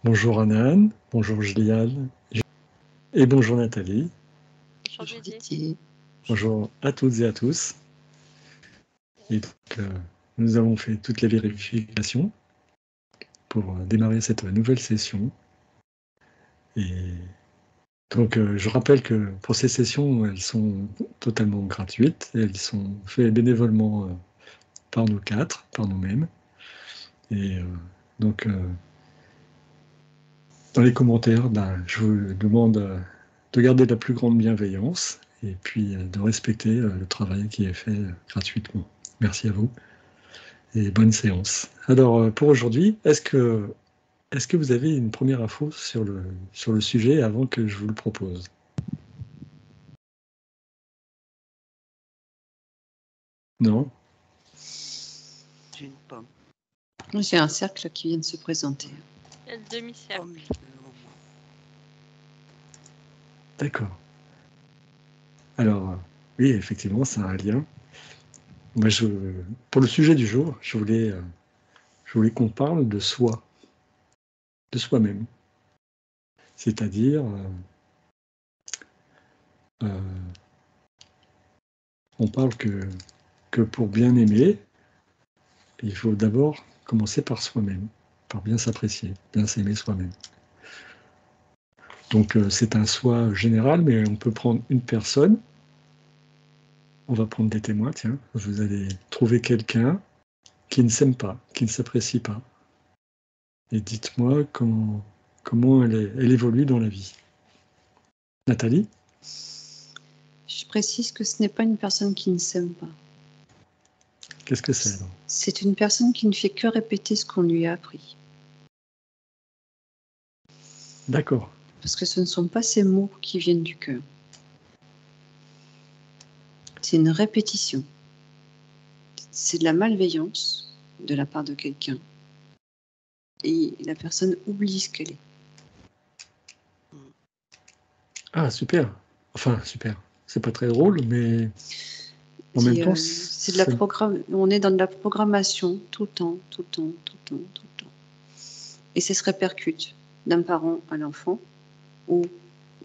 Bonjour Anan, bonjour Gilliane et bonjour Nathalie. Bonjour Didier. Bonjour à toutes et à tous. Et donc, nous avons fait toutes les vérifications pour démarrer cette nouvelle session. Et donc, je rappelle que pour ces sessions, elles sont totalement gratuites et elles sont faites bénévolement par nous quatre, par nous-mêmes. Et donc, dans les commentaires, je vous demande de garder la plus grande bienveillance et puis de respecter le travail qui est fait gratuitement. Merci à vous et bonne séance. Alors, pour aujourd'hui, est-ce que vous avez une première info sur le sujet avant que je vous le propose? Non? J'ai une pomme. J'ai un cercle qui vient de se présenter. Il y a le demi-cercle. D'accord. Alors, oui, effectivement, ça a un lien. Moi, pour le sujet du jour, je voulais qu'on parle de soi, de soi-même. C'est-à-dire, on parle que pour bien aimer, il faut d'abord commencer par soi-même, par bien s'apprécier, bien s'aimer soi-même. Donc c'est un soi général, mais on peut prendre une personne. On va prendre des témoins, tiens. Vous allez trouver quelqu'un qui ne s'aime pas, qui ne s'apprécie pas. Et dites-moi comment elle évolue dans la vie. Nathalie? Je précise que ce n'est pas une personne qui ne s'aime pas. Qu'est-ce que c'est alors? C'est une personne qui ne fait que répéter ce qu'on lui a appris. D'accord. Parce que ce ne sont pas ces mots qui viennent du cœur. C'est une répétition. C'est de la malveillance de la part de quelqu'un. Et la personne oublie ce qu'elle est. Ah, super. Enfin, super. C'est pas très drôle, mais en même temps, c'est de la on est dans de la programmation tout le temps, tout le temps, tout le temps, tout le temps. Et ça se répercute d'un parent à l'enfant ou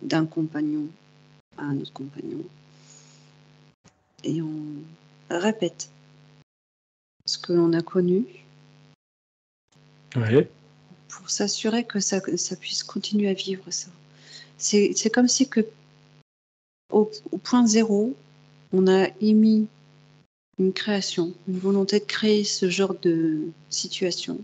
d'un compagnon à un autre compagnon. Et on répète ce que l'on a connu pour s'assurer que ça puisse continuer à vivre ça. C'est comme si que au point zéro, on a émis une création, une volonté de créer ce genre de situation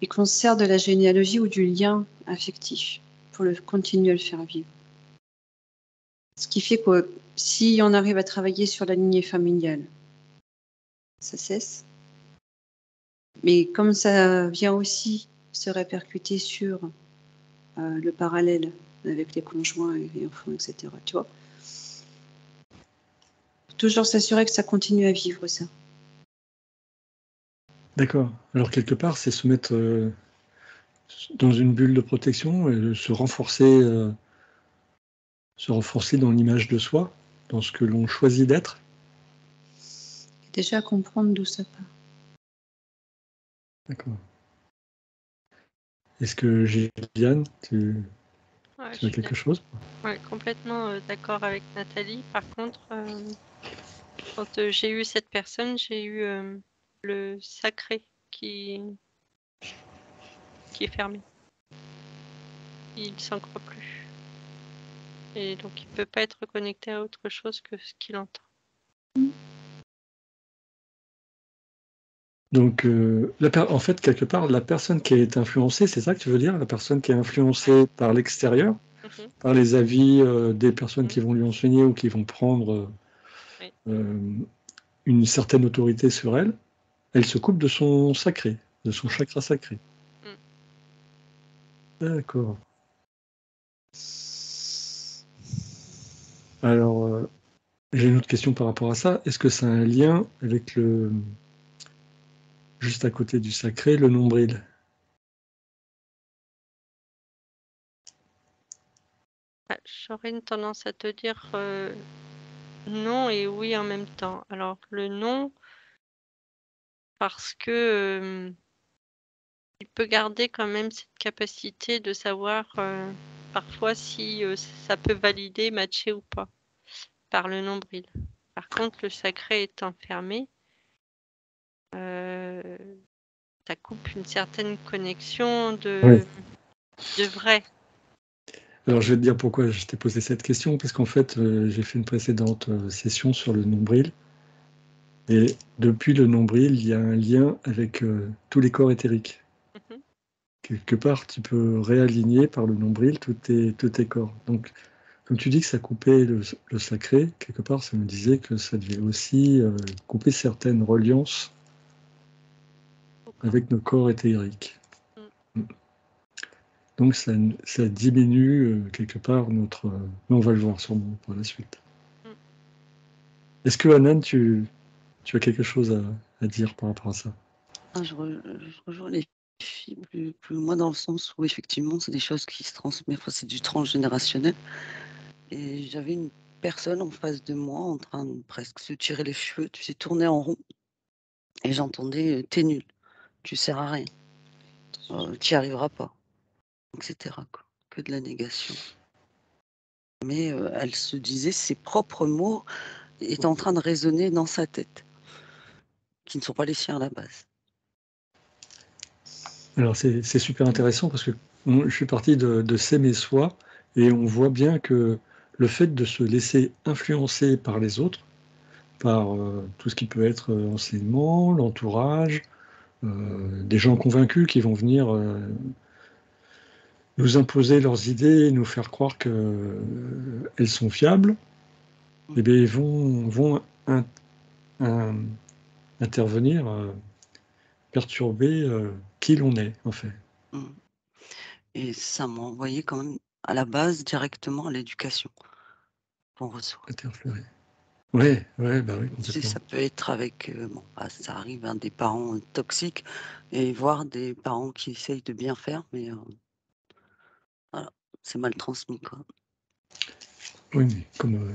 et qu'on se sert de la généalogie ou du lien affectif pour continuer à le faire vivre. Ce qui fait que si on arrive à travailler sur la lignée familiale, ça cesse. Mais comme ça vient aussi se répercuter sur le parallèle avec les conjoints et enfants, etc., tu vois, toujours s'assurer que ça continue à vivre ça. D'accord. Alors quelque part, c'est se mettre dans une bulle de protection et se renforcer dans l'image de soi, dans ce que l'on choisit d'être. Déjà comprendre d'où ça part. D'accord. Est-ce que Gilliane, tu as quelque chose? Oui, complètement d'accord avec Nathalie. Par contre, quand j'ai eu cette personne, j'ai eu le sacré qui est fermé. Il ne s'en croit plus. Et donc, il ne peut pas être connecté à autre chose que ce qu'il entend. Donc, en fait, quelque part, la personne qui est influencée, c'est ça que tu veux dire? La personne qui est influencée par l'extérieur, par les avis des personnes qui vont lui enseigner ou qui vont prendre une certaine autorité sur elle, elle se coupe de son sacré, de son chakra sacré. D'accord. Alors, j'ai une autre question par rapport à ça. Est-ce que ça a un lien avec juste à côté du sacré, le nombril? J'aurais une tendance à te dire non et oui en même temps. Alors, le non, parce que il peut garder quand même cette capacité de savoir parfois si ça peut valider, matcher ou pas par le nombril. Par contre, le sacré étant fermé, ça coupe une certaine connexion de vrai. Alors, je vais te dire pourquoi je t'ai posé cette question, parce qu'en fait, j'ai fait une précédente session sur le nombril. Et depuis le nombril, il y a un lien avec tous les corps éthériques. Mhm. Quelque part, tu peux réaligner par le nombril tous tes corps. Donc, comme tu dis que ça coupait le sacré, quelque part, ça me disait que ça devait aussi couper certaines reliances avec nos corps éthériques. Donc, ça diminue quelque part notre... mais on va le voir sûrement par la suite. Est-ce que, Anan, tu as quelque chose à dire par rapport à ça? Je rejoins les filles plus moi dans le sens où effectivement c'est des choses qui se transmettent, enfin, c'est du transgénérationnel. Et j'avais une personne en face de moi en train de presque se tirer les cheveux, tu sais, tourner en rond. Et j'entendais t'es nul, tu sers à rien, tu n'y arriveras pas, etc. Quoi. Que de la négation. Mais elle se disait ses propres mots étaient en train de résonner dans sa tête, qui ne sont pas les siens à la base. Alors, c'est super intéressant parce que je suis parti de s'aimer soi et on voit bien que le fait de se laisser influencer par les autres, par tout ce qui peut être enseignement, l'entourage, des gens convaincus qui vont venir nous imposer leurs idées et nous faire croire qu'elles sont fiables, eh bien, ils vont intervenir, perturber qui l'on est, en fait. Et ça m'a envoyé quand même à la base directement à l'éducation qu'on reçoit. Interférer. Ouais, bah oui, Tu sais, complètement. ça peut être avec, ça arrive, hein, des parents toxiques et voir des parents qui essayent de bien faire, mais voilà, c'est mal transmis, quoi. Oui, mais comme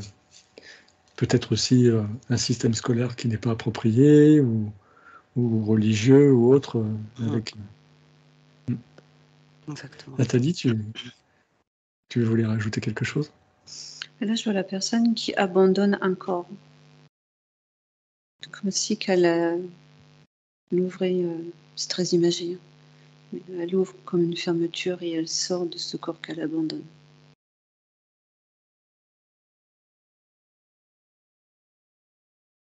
peut-être aussi un système scolaire qui n'est pas approprié ou religieux ou autre. Avec... Exactement. Nathalie, tu voulais rajouter quelque chose? Et là, je vois la personne qui abandonne un corps. Comme si qu'elle ouvrait, c'est très imagé, hein, mais elle ouvre comme une fermeture et elle sort de ce corps qu'elle abandonne.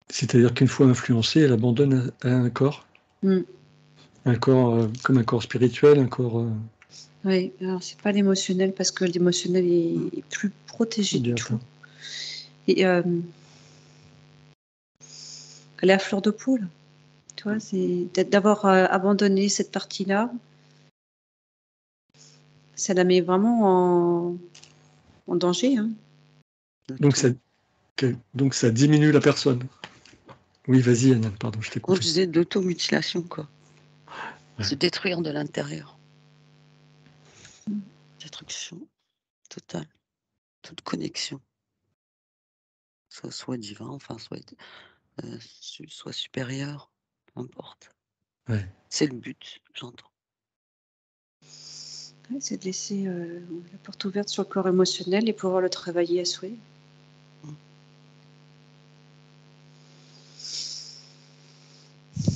C'est-à-dire qu'une fois influencée, elle abandonne à un corps. Un corps comme un corps spirituel, un corps... Oui, alors c'est pas l'émotionnel parce que l'émotionnel est plus protégé du tout. Et elle est à fleur de peau, là. Tu vois, c'est d'avoir abandonné cette partie-là, ça la met vraiment en danger. Hein. Donc ça diminue la personne. Oui, vas-y, Anna, pardon, je t'ai coupé. Je disais de l'automutilation, quoi. Ouais. Se détruire de l'intérieur. Destruction totale. Toute connexion. Soit divin, enfin, soit supérieur, peu importe. Ouais. C'est le but, j'entends. Ouais, c'est de laisser la porte ouverte sur le corps émotionnel et pouvoir le travailler à souhait.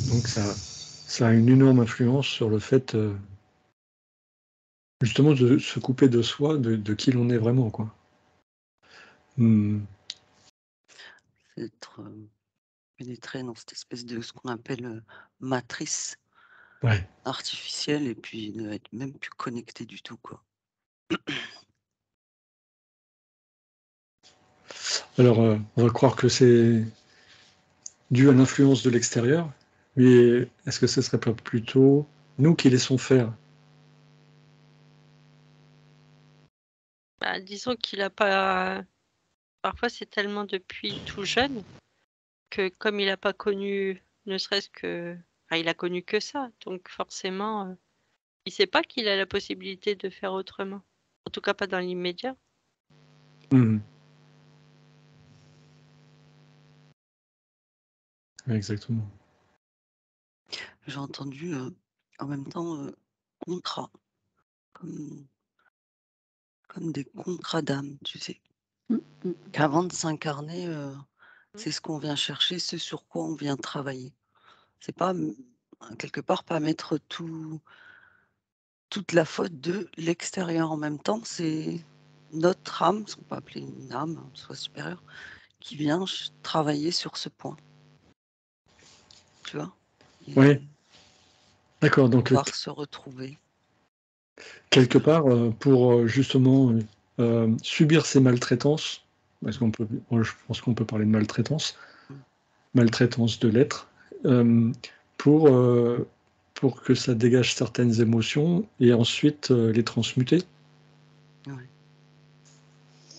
Donc ça a une énorme influence sur le fait justement de se couper de soi, de qui l'on est vraiment, quoi. C'est être pénétré dans cette espèce de ce qu'on appelle matrice artificielle et puis ne être même plus connecté du tout, quoi. Alors, on va croire que c'est dû à l'influence de l'extérieur, mais est-ce que ce serait pas plutôt nous qui laissons faire? Bah, disons qu'il a pas... Parfois, c'est tellement depuis tout jeune que comme il n'a pas connu, ne serait-ce que... Enfin, il a connu que ça, donc forcément, il sait pas qu'il a la possibilité de faire autrement. En tout cas, pas dans l'immédiat. Exactement. J'ai entendu en même temps contrats, comme, comme des contrats d'âme, tu sais. Qu'avant de s'incarner, c'est ce qu'on vient chercher, ce sur quoi on vient travailler. C'est pas, quelque part, pas mettre toute la faute de l'extérieur en même temps. C'est notre âme, ce qu'on peut appeler une âme, soit supérieure, qui vient travailler sur ce point. Tu vois? Et Oui, d'accord. Donc, pouvoir se retrouver. quelque part, pour justement subir ces maltraitances, parce qu'on peut, moi, je pense qu'on peut parler de maltraitance, maltraitance de l'être, pour que ça dégage certaines émotions et ensuite les transmuter. Ouais.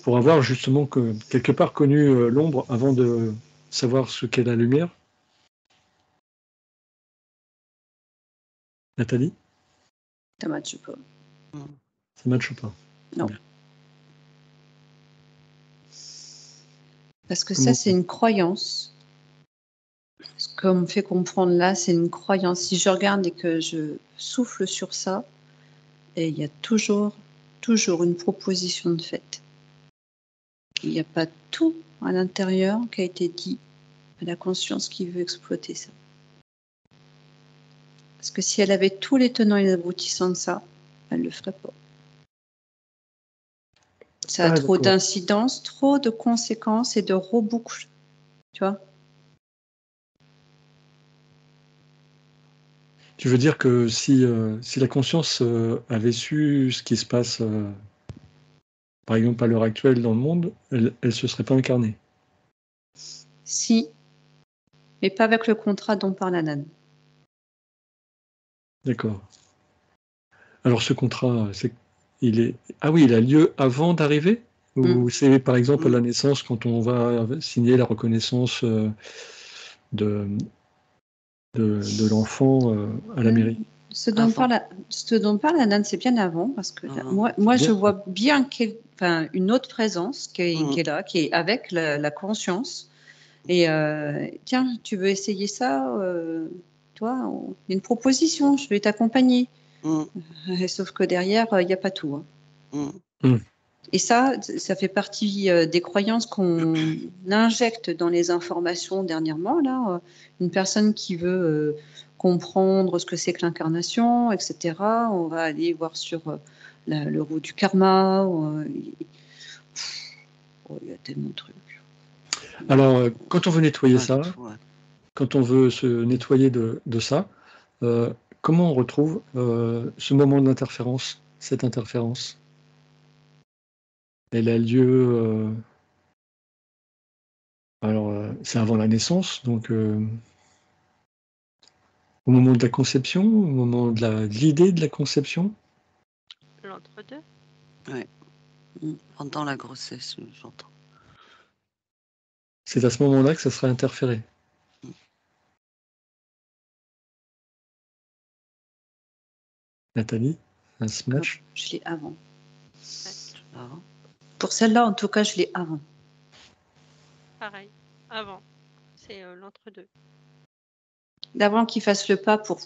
Pour avoir justement quelque part connu l'ombre avant de savoir ce qu'est la lumière. Nathalie, Ça matche pas. ça ne matche pas. Non. Bien. Parce que Comment- ça, c'est une croyance. Ce qu'on me fait comprendre là, c'est une croyance. Si je regarde et que je souffle sur ça, et il y a toujours une proposition de fait. Il n'y a pas tout à l'intérieur qui a été dit à la conscience qui veut exploiter ça. Parce que si elle avait tous les tenants et les aboutissants de ça, elle ne le ferait pas. Ça a trop d'accord. d'incidences, trop de conséquences et de reboucles. Tu vois? Tu veux dire que si la conscience avait su ce qui se passe, par exemple à l'heure actuelle dans le monde, elle ne se serait pas incarnée. Si, mais pas avec le contrat dont parle Anan. D'accord. Alors ce contrat, il a lieu avant d'arriver? Ou c'est par exemple à la naissance quand on va signer la reconnaissance de l'enfant à la mairie? Ce dont parle Anan, c'est bien avant, parce que moi je vois bien une autre présence qui est là, qui est avec la conscience. Et tiens, tu veux essayer ça, toi, il y a une proposition, je vais t'accompagner. Sauf que derrière, il n'y a pas tout. Et ça fait partie des croyances qu'on injecte dans les informations dernièrement. Là, une personne qui veut comprendre ce que c'est que l'incarnation, etc. On va aller voir sur le roue du karma. Il y a tellement de trucs. Alors, quand on veut nettoyer ça, quand on veut se nettoyer de ça, comment on retrouve ce moment d'interférence, cette interférence? Elle a lieu, c'est avant la naissance, donc au moment de la conception, au moment de l'idée de la conception? L'entre-deux. Oui. Pendant la grossesse, j'entends. C'est à ce moment-là que ça sera interféré. Nathalie, un smash? Je l'ai avant. Avant. Pour celle-là, en tout cas, je l'ai avant. Pareil, avant. C'est l'entre-deux. D'avant qu'il fasse le pas pour...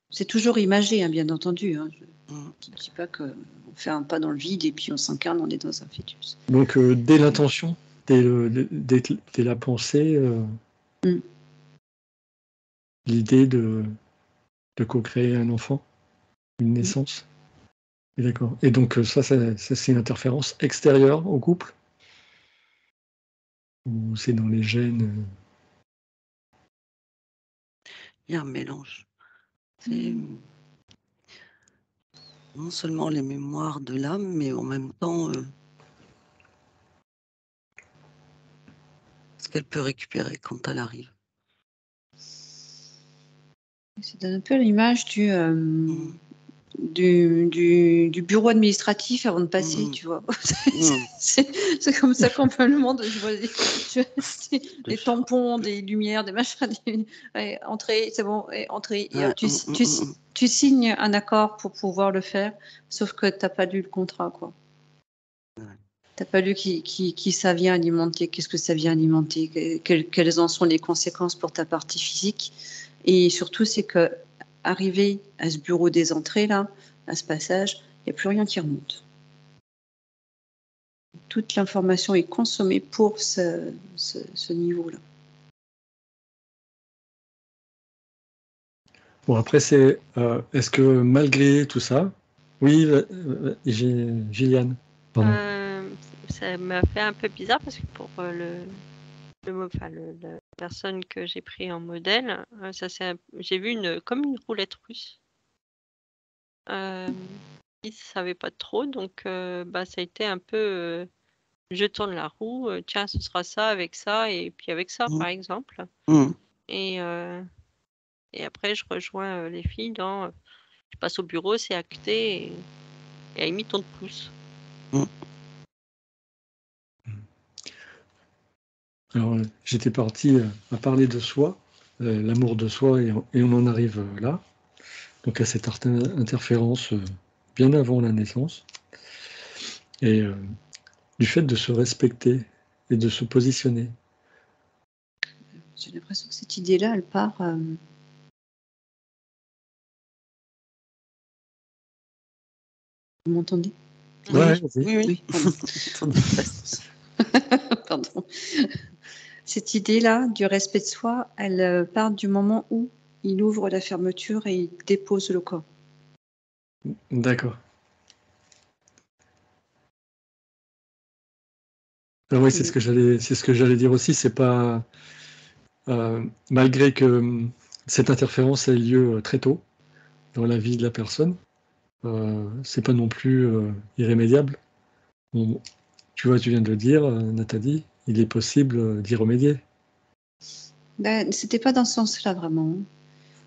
C'est toujours imagé, hein, bien entendu. Hein. Je ne dis pas qu'on fait un pas dans le vide et puis on s'incarne, on est dans un fœtus. Donc, dès l'intention, dès la pensée, l'idée de co-créer un enfant, une naissance. Et d'accord. Et donc, ça c'est une interférence extérieure au couple? Ou c'est dans les gènes? Il y a un mélange. C'est non seulement les mémoires de l'âme, mais en même temps ce qu'elle peut récupérer quand elle arrive. C'est un peu l'image du bureau administratif avant de passer, tu vois. C'est comme ça qu'on peut le monde. Je vois des tampons, des lumières, des machins. Entrée, c'est bon, entrée. Tu signes un accord pour pouvoir le faire, sauf que tu n'as pas lu le contrat, quoi. Tu n'as pas lu qui ça vient alimenter, qu'est-ce que ça vient alimenter, quelles en sont les conséquences pour ta partie physique. Et surtout, c'est que arriver à ce bureau des entrées, là, à ce passage, il n'y a plus rien qui remonte. Toute l'information est consommée pour ce niveau-là. Bon, après, c'est est-ce que malgré tout ça, oui, Gilliane, pardon. Ça m'a fait un peu bizarre parce que pour la personne que j'ai pris en modèle, j'ai vu comme une roulette russe. Il ne savait pas trop, donc ça a été un peu je tourne la roue, tiens, ce sera ça avec ça, et puis avec ça, par exemple. Et après, je rejoins les filles dans je passe au bureau, c'est acté, et à la limite, on te pousse. Alors, j'étais parti à parler de soi, l'amour de soi, et on en arrive là, donc à cette interférence bien avant la naissance, et du fait de se respecter et de se positionner. J'ai l'impression que cette idée-là, elle part... Vous m'entendez? Ouais, Oui. Pardon. Cette idée-là du respect de soi, elle part du moment où il ouvre la fermeture et il dépose le corps. D'accord. Alors oui, c'est ce que j'allais dire aussi. C'est pas malgré que cette interférence ait lieu très tôt dans la vie de la personne, c'est pas non plus irrémédiable. Bon, tu vois, tu viens de le dire, Nathalie, il est possible d'y remédier. Ben, c'était pas dans ce sens-là vraiment.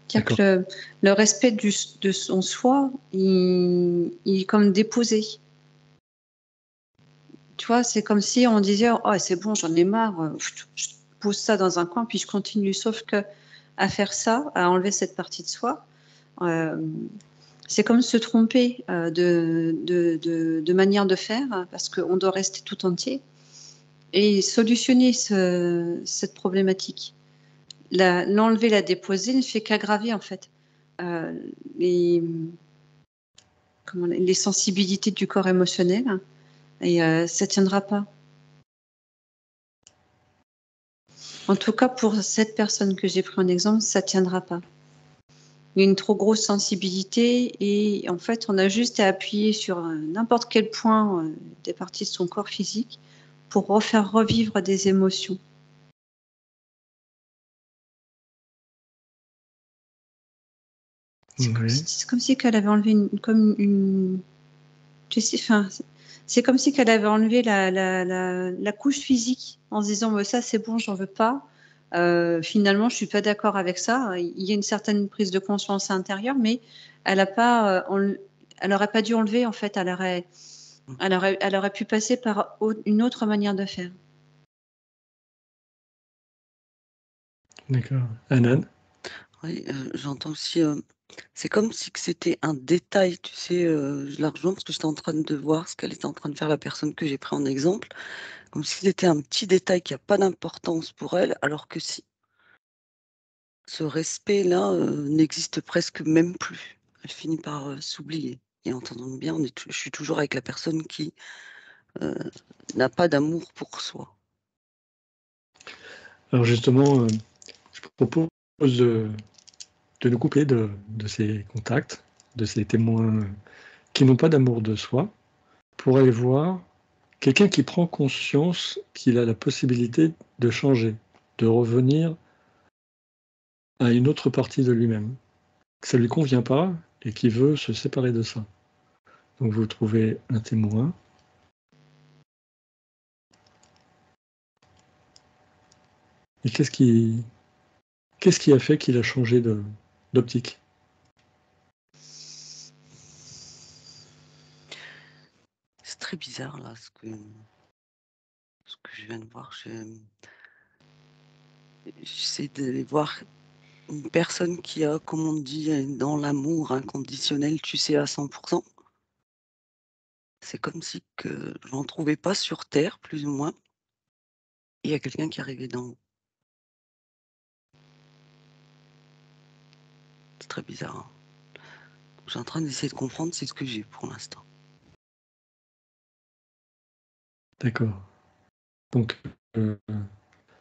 C'est-à-dire que le respect de son soi, il est comme déposé. Tu vois, c'est comme si on disait « Oh, c'est bon, j'en ai marre, je pose ça dans un coin, puis je continue. » Sauf que à faire ça, à enlever cette partie de soi, c'est comme se tromper de manière de faire, parce qu'on doit rester tout entier et solutionner cette problématique. L'enlever, la déposer ne fait qu'aggraver en fait les sensibilités du corps émotionnel, et ça ne tiendra pas. En tout cas, pour cette personne que j'ai pris en exemple, ça ne tiendra pas. Il y a une trop grosse sensibilité et en fait, on a juste à appuyer sur n'importe quel point des parties de son corps physique pour refaire revivre des émotions. C'est comme si qu'elle avait enlevé tu sais, c'est comme si qu'elle avait enlevé la couche physique en se disant ça c'est bon, j'en veux pas. Finalement, je suis pas d'accord avec ça. Il y a une certaine prise de conscience intérieure, mais elle aurait pas dû enlever en fait. Elle aurait pu passer par une autre manière de faire. D'accord. Anan? Oui, j'entends aussi. C'est comme si c'était un détail, tu sais. Je la rejoins parce que j'étais en train de voir ce qu'elle était en train de faire, la personne que j'ai pris en exemple, comme si c'était un petit détail qui n'a pas d'importance pour elle, alors que si. Ce respect-là n'existe presque même plus. Elle finit par s'oublier. Et entendons bien, je suis toujours avec la personne qui n'a pas d'amour pour soi. Alors justement, je propose de nous couper de ces contacts, de ces témoins qui n'ont pas d'amour de soi, pour aller voir quelqu'un qui prend conscience qu'il a la possibilité de changer, de revenir à une autre partie de lui-même, que ça ne lui convient pas et qui veut se séparer de ça. Donc vous trouvez un témoin. Et qu'est-ce qui a fait qu'il a changé d'optique? C'est très bizarre là, ce que je viens de voir. J'essaie de voir une personne qui a, comme on dit, dans l'amour inconditionnel, tu sais, à 100%. C'est comme si que je n'en trouvais pas sur Terre, plus ou moins. Il y a quelqu'un qui arrivait d'en haut. C'est très bizarre. Hein. Je suis en train d'essayer de comprendre, c'est ce que j'ai pour l'instant. D'accord. Donc,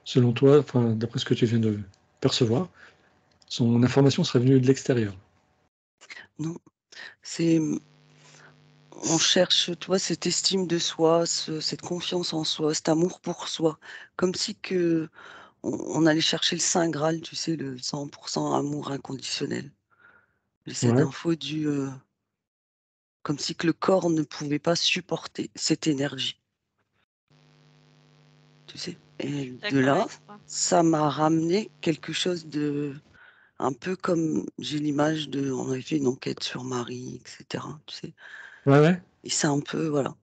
selon toi, enfin, d'après ce que tu viens de percevoir, son information serait venue de l'extérieur. Non, c'est... On cherche, tu vois, cette estime de soi, cette confiance en soi, cet amour pour soi. Comme si que on allait chercher le Saint Graal, tu sais, le 100% amour inconditionnel. Et cette Ouais, info comme si que le corps ne pouvait pas supporter cette énergie, tu sais. Et de D'accord là, avec toi. ça m'a ramené quelque chose de... Un peu comme j'ai l'image de... On avait fait une enquête sur Marie, etc. Tu sais. ouais. Et c'est un peu, voilà.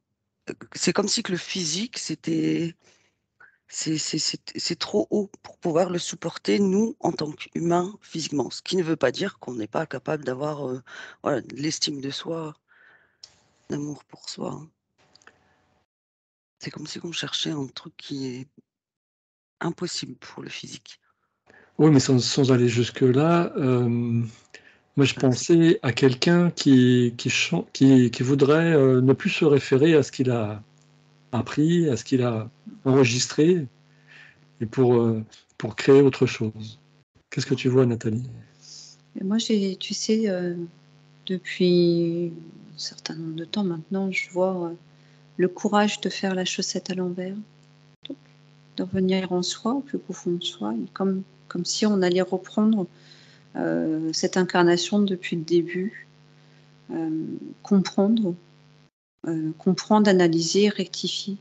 C'est comme si que le physique, c'est trop haut pour pouvoir le supporter, nous, en tant qu'humains, physiquement. Ce qui ne veut pas dire qu'on n'est pas capable d'avoir voilà, de l'estime de soi, d'amour pour soi, hein. C'est comme si on cherchait un truc qui est impossible pour le physique. Oui, mais sans aller jusque-là, moi je Ah, pensais à quelqu'un qui voudrait ne plus se référer à ce qu'il a appris, à ce qu'il a enregistré, et pour créer autre chose. Qu'est-ce que tu vois, Nathalie? Et moi, tu sais, depuis un certain nombre de temps maintenant, je vois le courage de faire la chaussette à l'envers, de revenir en soi, au plus profond de soi, et comme si on allait reprendre cette incarnation depuis le début, comprendre, analyser, rectifier.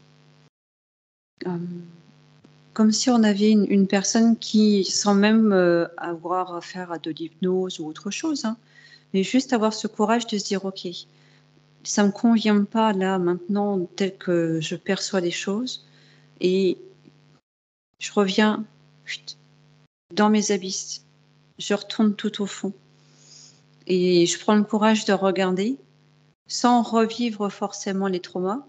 Comme si on avait une personne qui, sans même avoir affaire à de l'hypnose ou autre chose, hein, mais juste avoir ce courage de se dire, ok, ça me convient pas là maintenant tel que je perçois les choses, et je reviens dans mes abysses, je retourne tout au fond, et je prends le courage de regarder sans revivre forcément les traumas,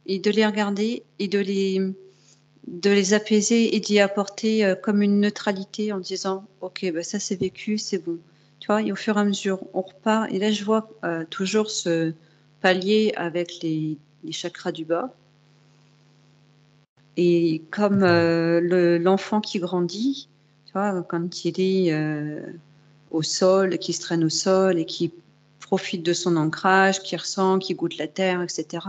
et de les regarder et de les apaiser et d'y apporter comme une neutralité en disant ok, bah ça c'est vécu, c'est bon, tu vois. Et au fur et à mesure on repart, et là je vois toujours ce palier avec les chakras du bas, et comme l'enfant qui grandit, tu vois, quand il est au sol, qui se traîne au sol et qui profite de son ancrage, qui ressent, qui goûte la terre, etc.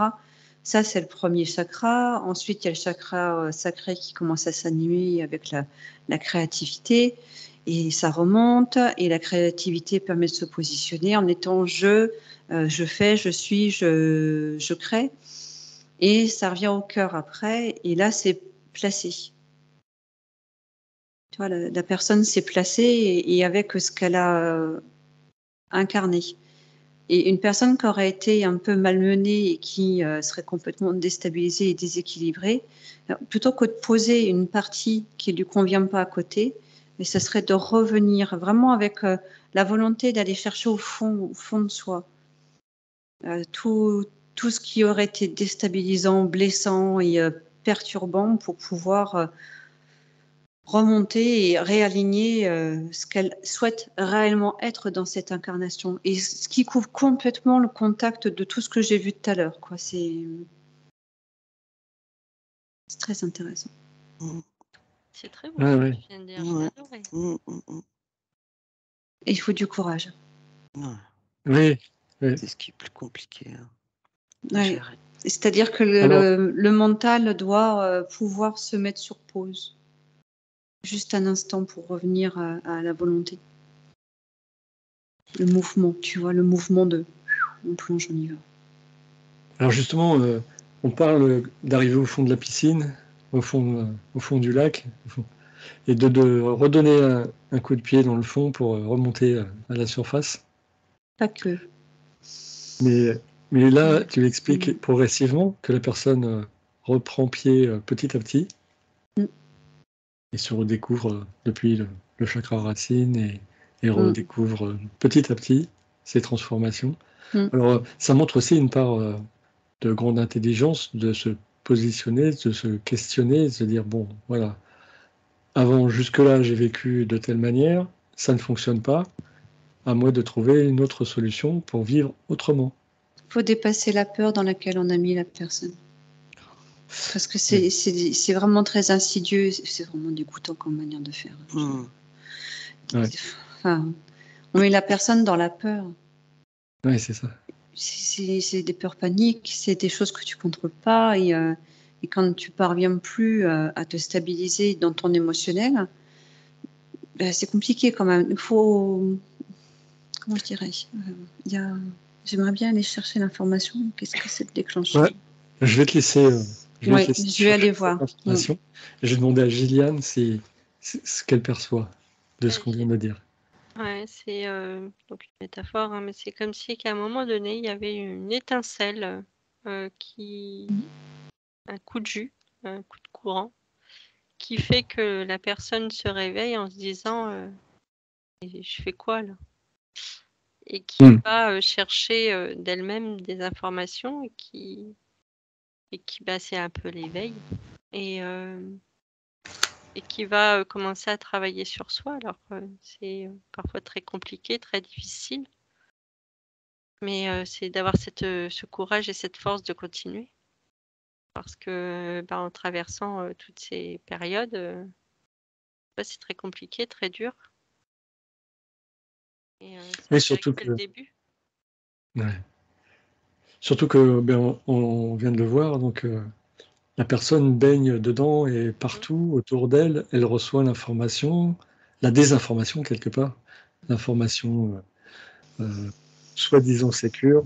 Ça, c'est le premier chakra. Ensuite, il y a le chakra sacré qui commence à s'animer avec la créativité. Et ça remonte. Et la créativité permet de se positionner en étant je fais, je suis, je crée. Et ça revient au cœur après. Et là, c'est placé. Tu vois, la personne s'est placée et avec ce qu'elle a incarné. Et une personne qui aurait été un peu malmenée et qui serait complètement déstabilisée et déséquilibrée, plutôt que de poser une partie qui ne lui convient pas à côté, mais ce serait de revenir vraiment avec la volonté d'aller chercher au fond de soi. Tout ce qui aurait été déstabilisant, blessant et perturbant pour pouvoir remonter et réaligner ce qu'elle souhaite réellement être dans cette incarnation, et ce qui couvre complètement le contact de tout ce que j'ai vu tout à l'heure, quoi. C'est très intéressant. C'est très beau Ouais, ce que ouais. tu viens de dire, ouais. j'ai adoré. Et il faut du courage. Ouais. Oui, oui. C'est ce qui est plus compliqué à Ouais. gérer. C'est-à-dire que Alors, le mental doit pouvoir se mettre sur pause, juste un instant pour revenir à la volonté. Le mouvement, tu vois, le mouvement de on plonge, on y va. alors justement, on parle d'arriver au fond de la piscine, au fond du lac, et de redonner un coup de pied dans le fond pour remonter à la surface. Pas que. Mais là, tu expliques progressivement que la personne reprend pied petit à petit et se redécouvre depuis le chakra racine et redécouvre petit à petit ses transformations. Alors, ça montre aussi une part de grande intelligence de se positionner, de se questionner, de se dire, bon, voilà, avant, jusque-là, j'ai vécu de telle manière, ça ne fonctionne pas. à moi de trouver une autre solution pour vivre autrement. Il faut dépasser la peur dans laquelle on a mis la personne. Parce que c'est vraiment très insidieux, c'est vraiment dégoûtant comme manière de faire. Ouais. Enfin, on met la personne dans la peur. Oui, c'est ça. C'est des peurs paniques, c'est des choses que tu ne contrôles pas. Et quand tu parviens plus à te stabiliser dans ton émotionnel, ben, c'est compliqué quand même. Il faut... Comment je dirais J'aimerais bien aller chercher l'information. Qu'est-ce que c'est le déclencheur? Ouais. Je vais te laisser. Je vais aller voir. Je vais demander à Gilliane ce qu'elle perçoit de ce qu'on vient de dire. Ouais, c'est donc une métaphore, hein, mais c'est comme si qu'à un moment donné, il y avait une étincelle un coup de jus, un coup de courant, qui fait que la personne se réveille en se disant je fais quoi là? Et qui va chercher d'elle-même des informations et qui c'est un peu l'éveil et qui va commencer à travailler sur soi. Alors c'est parfois très compliqué, très difficile, mais c'est d'avoir ce courage et cette force de continuer. Parce que en traversant toutes ces périodes, c'est très compliqué, très dur. Et Oui, c'est surtout le début. Ouais. Surtout que on vient de le voir, donc la personne baigne dedans et partout autour d'elle, elle reçoit l'information, la désinformation quelque part, l'information soi-disant sécure,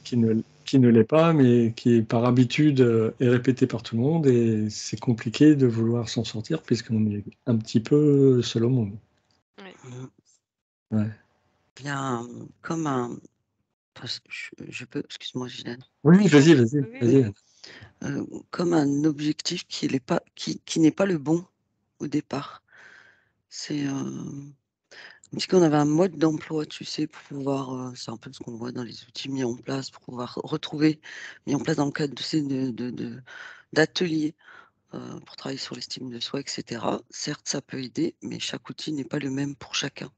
qui ne l'est pas, mais qui par habitude est répétée par tout le monde, et c'est compliqué de vouloir s'en sortir puisqu'on est un petit peu seul au monde. Ouais. Ouais. Il y a comme un... Je peux... Excuse-moi, Gilliane. Oui, vas-y. Comme un objectif qui n'est pas le bon au départ. C'est si on avait un mode d'emploi, tu sais, pour pouvoir, c'est un peu ce qu'on voit dans les outils mis en place, pour pouvoir mis en place dans le cadre d'ateliers pour travailler sur l'estime de soi, etc. Certes, ça peut aider, mais chaque outil n'est pas le même pour chacun.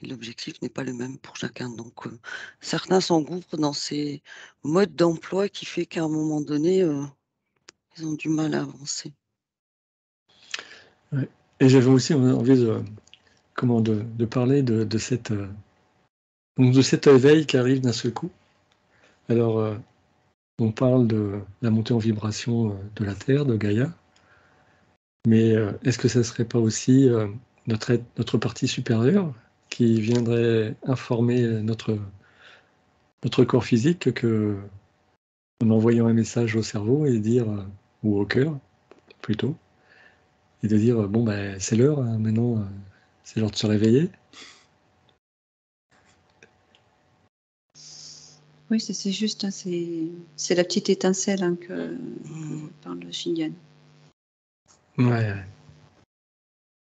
L'objectif n'est pas le même pour chacun. Donc, certains s'engouffrent dans ces modes d'emploi qui fait qu'à un moment donné, ils ont du mal à avancer. Ouais. Et j'avais aussi envie de parler de cet éveil qui arrive d'un seul coup. Alors, on parle de la montée en vibration de la Terre, de Gaïa, mais est-ce que ça ne serait pas aussi notre partie supérieure qui viendrait informer notre corps physique en envoyant un message au cerveau et dire, ou au cœur plutôt, et de dire bon ben c'est l'heure, hein, maintenant c'est l'heure de se réveiller. Oui, c'est juste, hein, c'est la petite étincelle hein, que parle Gilliane. Ouais.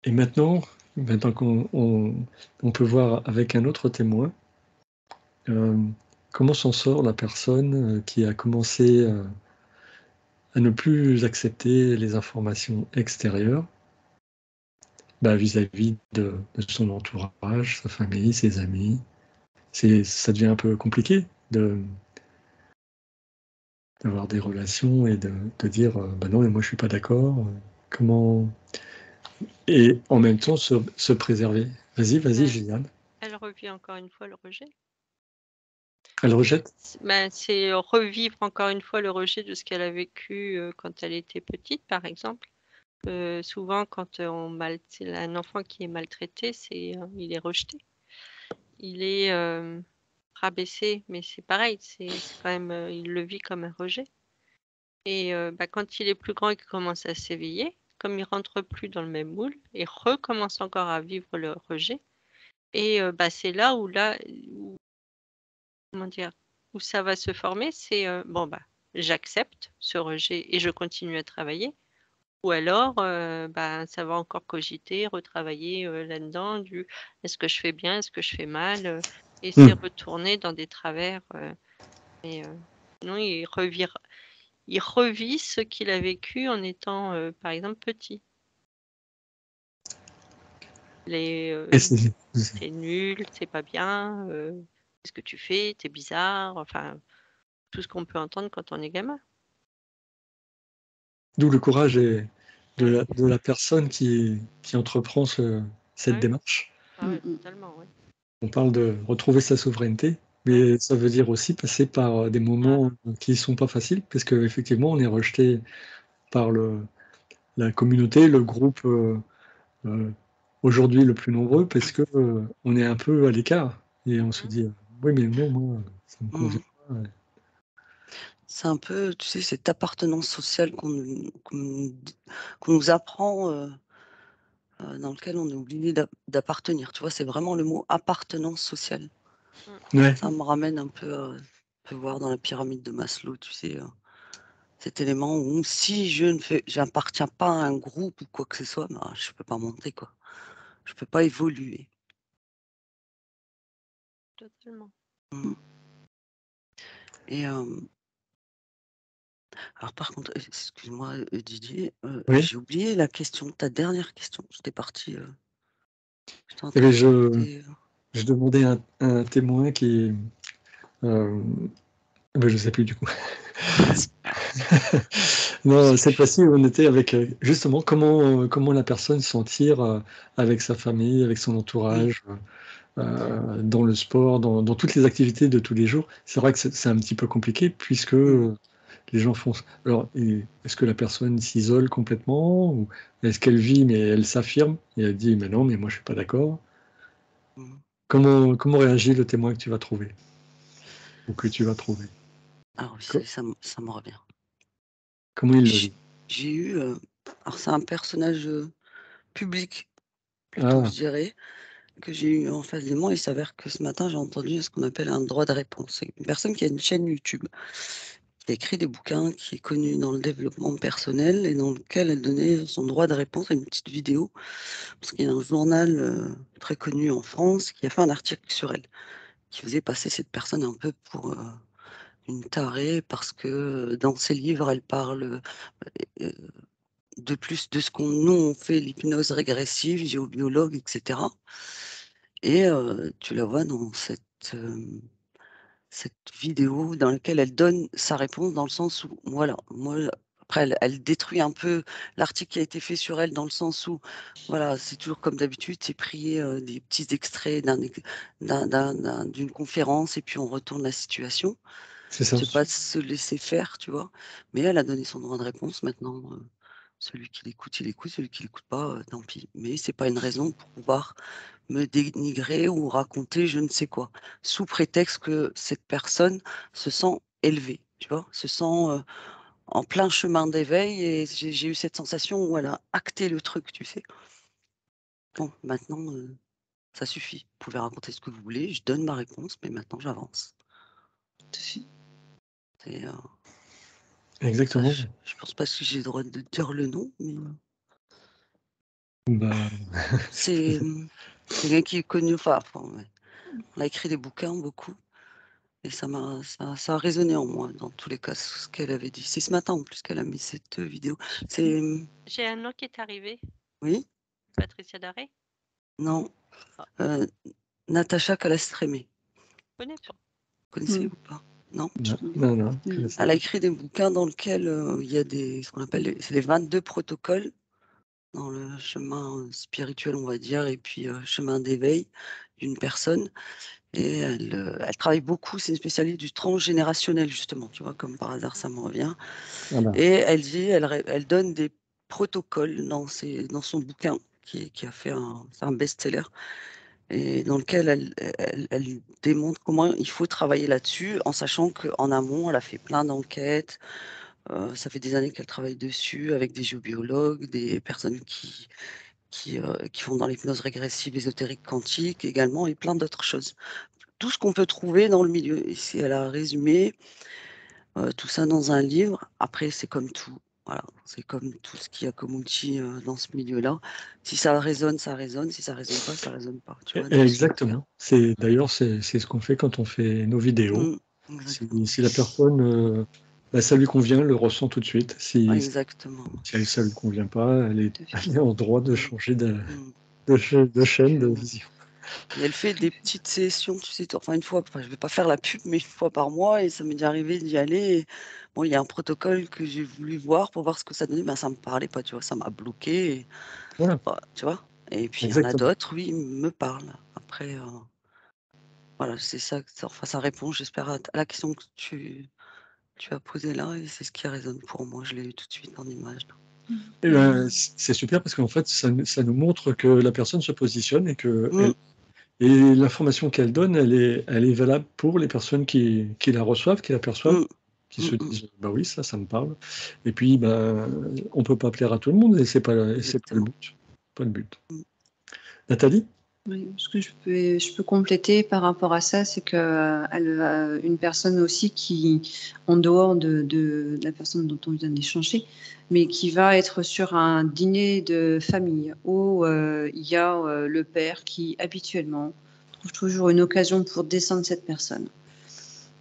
Et maintenant qu'on peut voir avec un autre témoin, comment s'en sort la personne qui a commencé à ne plus accepter les informations extérieures vis-à-vis de son entourage, sa famille, ses amis. Ça devient un peu compliqué d'avoir des relations et de dire non, mais moi je suis pas d'accord. Comment... Et en même temps se préserver. Vas-y, Gilliane. Elle revit encore une fois le rejet. Elle rejette? C'est revivre encore une fois le rejet de ce qu'elle a vécu quand elle était petite, par exemple. Souvent, quand c'est un enfant qui est maltraité, il est rejeté. Il est rabaissé, mais c'est pareil, c'est quand même, il le vit comme un rejet. Et quand il est plus grand et qu'il commence à s'éveiller, comme il rentre plus dans le même moule, il recommence encore à vivre le rejet. Et c'est là où comment dire, où ça va se former, c'est j'accepte ce rejet et je continue à travailler. Ou alors, ça va encore cogiter, retravailler là-dedans, est-ce que je fais bien, est-ce que je fais mal, et c'est retourner dans des travers. Mais non, il revit ce qu'il a vécu en étant, par exemple, petit. Les Et c'est t'es nul, c'est pas bien, qu'est-ce que tu fais, t'es bizarre, enfin tout ce qu'on peut entendre quand on est gamin. d'où le courage de Ouais. de la personne qui entreprend cette Ouais. démarche. Ah ouais, Mm. totalement, ouais. On parle de retrouver sa souveraineté, mais ça veut dire aussi passer par des moments qui ne sont pas faciles, parce qu'effectivement, on est rejeté par la communauté, le groupe aujourd'hui le plus nombreux, parce que on est un peu à l'écart. Et on se dit, oui, mais non, moi, ça me convient pas. C'est un peu, tu sais, cette appartenance sociale qu'on nous apprend, dans lequel on est obligé d'appartenir. Tu vois, c'est vraiment le mot appartenance sociale. Ouais, Ça me ramène un peu voir dans la pyramide de Maslow, tu sais, cet élément où si j'appartiens pas à un groupe ou quoi que ce soit, bah, je peux pas monter, quoi. Je peux pas évoluer. Totalement. Mmh. Et alors par contre, excuse-moi, Didier, oui. j'ai oublié la question, ta dernière question. J'étais partie, j'étais en Eh train bien, d'écouter, je demandais un témoin qui, ben, je sais plus du coup. c'est pas grave. Non, Je sais cette plus. fois-ci, on était avec justement comment la personne s'en tire avec sa famille, avec son Oui. entourage, dans le sport, dans toutes les activités de tous les jours. C'est vrai que c'est un petit peu compliqué puisque Mmh. les gens font. Alors, est-ce que la personne s'isole complètement ou est-ce qu'elle vit mais elle s'affirme et elle dit mais non, mais moi je suis pas d'accord. Mmh. Comment réagit le témoin que tu vas trouver ou que tu vas trouver? Alors oui, Co- ça me revient. Comment il le J'ai vit? j'ai eu, alors c'est un personnage, public plutôt, je Ah, dirais, que j'ai eu en face de moi. Il s'avère que ce matin, j'ai entendu ce qu'on appelle un droit de réponse. C'est une personne qui a une chaîne YouTube, qui a écrit des bouquins, qui est connue dans le développement personnel et dans lequel elle donnait son droit de réponse à une petite vidéo. Parce qu'il y a un journal, très connu en France qui a fait un article sur elle, qui faisait passer cette personne un peu pour, une tarée parce que, dans ses livres, elle parle, heu, de plus de ce qu'on nous, on fait l'hypnose régressive, géobiologue et cetera. Et tu la vois dans cette vidéo dans laquelle elle donne sa réponse dans le sens où voilà, moi après elle détruit un peu l'article qui a été fait sur elle dans le sens où voilà, c'est toujours comme d'habitude, c'est pris, des petits extraits d'une conférence et puis on retourne la situation. c'est ça. C'est pas se laisser faire, tu vois? Mais elle a donné son droit de réponse maintenant, celui qui l'écoute, il écoute, celui qui l'écoute pas, tant pis. Mais c'est pas une raison pour pouvoir me dénigrer ou raconter je ne sais quoi, sous prétexte que cette personne se sent élevée, tu vois? Se sent, en plein chemin d'éveil et j'ai eu cette sensation où elle a acté le truc, tu sais? Bon, maintenant, ça suffit. Vous pouvez raconter ce que vous voulez, je donne ma réponse, mais maintenant j'avance. Tout à fait. C'est, ça Exactement. je pense pas si j'ai le droit de dire le nom, mais, Bah, c'est, quelqu'un qui est connu, enfin, ouais. On a écrit des bouquins beaucoup. Et ça a résonné en moi dans tous les cas, ce qu'elle avait dit. C'est ce matin en plus qu'elle a mis cette, vidéo. C'est, J'ai un nom qui est arrivé, oui? Patricia Daré. Non, Ah, heu, Natacha Calastrémé. je connais pas. Connaissez ou pas? Non? non, non, non. Mm. Elle a écrit des bouquins dans lesquels, il y a ce qu'on appelle les 22 protocoles dans le chemin, spirituel, on va dire et puis, chemin d'éveil d'une personne et elle travaille beaucoup, c'est une spécialiste du transgénérationnel justement, tu vois? Comme par hasard, ça me revient. Ah bah, Et elle dit, elle donne des protocoles dans son bouquin qui a fait c'est un best-seller et dans lequel elle démontre comment il faut travailler là-dessus, en sachant qu'en amont, elle a fait plein d'enquêtes. Ça fait des années qu'elle travaille dessus avec des géobiologues, des personnes qui font dans l'hypnose régressive, ésotérique quantique également et plein d'autres choses. Tout ce qu'on peut trouver dans le milieu et si elle a résumé tout ça dans un livre. Après, c'est comme tout, voilà, c'est comme tout ce qu'il y a comme outil, dans ce milieu-là. Si ça résonne, ça résonne, si ça résonne pas, ça résonne pas, tu vois? Donc c'est exactement. C'est ce qu'on fait quand on fait nos vidéos. exactement. Si la personne, bah, ça lui convient, elle le ressent tout de suite. Ouais, Si exactement. ça lui convient pas, Tout à fait. elle est en droit de Mmh. changer Mmh. de chaîne de vision. Et elle fait des petites sessions, tu sais, enfin une fois, enfin, je vais pas faire la pub, mais une fois par mois, et ça m'est déjà arrivé d'y aller. Et bon, il y a un protocole que j'ai voulu voir pour voir ce que ça donnait, ben ça me parlait pas, tu vois, ça m'a bloqué, et, Voilà, tu vois. Et puis il y en a exactement. d'autres, oui, me parlent. Après, voilà, c'est ça, enfin ça répond, j'espère, à la question que tu as posée là, et c'est ce qui résonne pour moi. Je l'ai eu tout de suite en image. Et ben, c'est super parce qu'en fait, ça nous montre que la personne se positionne et que Mm, et l'information qu'elle donne, elle est valable pour les personnes qui la reçoivent, qui l'aperçoivent, mm, qui mm, se mm. disent bah oui, ça me parle. Et puis ben, on peut pas plaire à tout le monde et c'est pas le Exactement. but. Pas le but. Mm. Nathalie? Oui, ce que je peux compléter par rapport à ça, c'est que une personne aussi qui, en dehors de la personne dont on vient d'échanger, mais qui va être sur un dîner de famille où il y a le père qui habituellement trouve toujours une occasion pour descendre cette personne.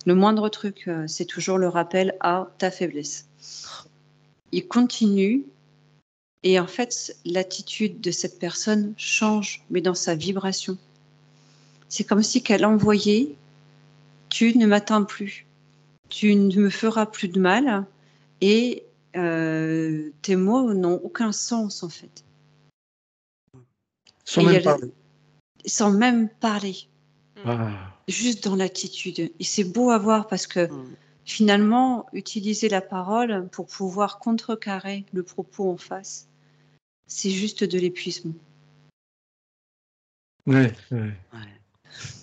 Le moindre truc, c'est toujours le rappel à ta faiblesse. Il continue. Et en fait, l'attitude de cette personne change, mais dans sa vibration. C'est comme si qu'elle envoyait « tu ne m'atteins plus, tu ne me feras plus de mal » et tes mots n'ont aucun sens en fait. Sans Et même parler. sans même parler, Ah, juste dans l'attitude. Et c'est beau à voir parce que Mm. finalement, utiliser la parole pour pouvoir contrecarrer le propos en face, c'est juste de l'épuisement. ouais. Ouais.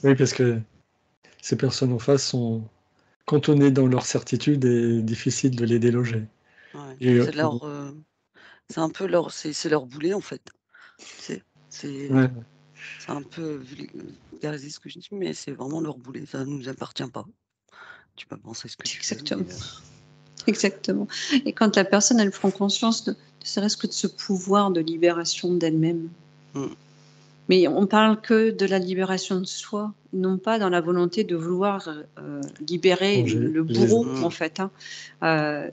Oui, parce que ces personnes en face sont cantonnées dans leur certitude et difficile de les déloger. Ouais. Et C'est un peu c'est leur boulet en fait. C'est ouais, un peu vulgarisé ce que je dis, mais c'est vraiment leur boulet. Ça nous appartient pas. Tu peux penser ce que tu veux, Exactement. mais Exactement. Et quand la personne, elle prend conscience ne serait-ce que de ce pouvoir de libération d'elle-même. Mm. Mais on parle que de la libération de soi, non pas dans la volonté de vouloir libérer changer le les bourreau, Mm. en fait. Hein. Ça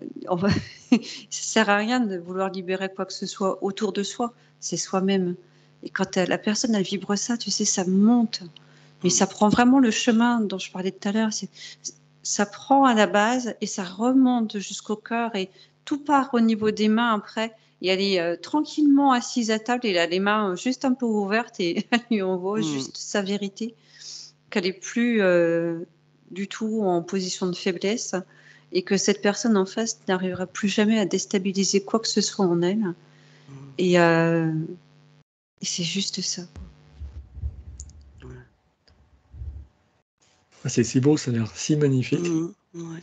sert à rien de vouloir libérer quoi que ce soit autour de soi, c'est soi-même. Et quand la personne, elle vibre ça, tu sais, ça monte. Mais ça prend vraiment le chemin dont je parlais tout à l'heure. Ça prend à la base et ça remonte jusqu'au cœur et tout part au niveau des mains après. Et elle est tranquillement assise à table et elle a les mains juste un peu ouvertes et elle lui envoie Mm. juste sa vérité, qu'elle n'est plus du tout en position de faiblesse et que cette personne en face n'arrivera plus jamais à déstabiliser quoi que ce soit en elle. Mm. Et c'est juste ça. Ouais. Ah, c'est si beau, ça a l'air si magnifique. Mm. Ouais.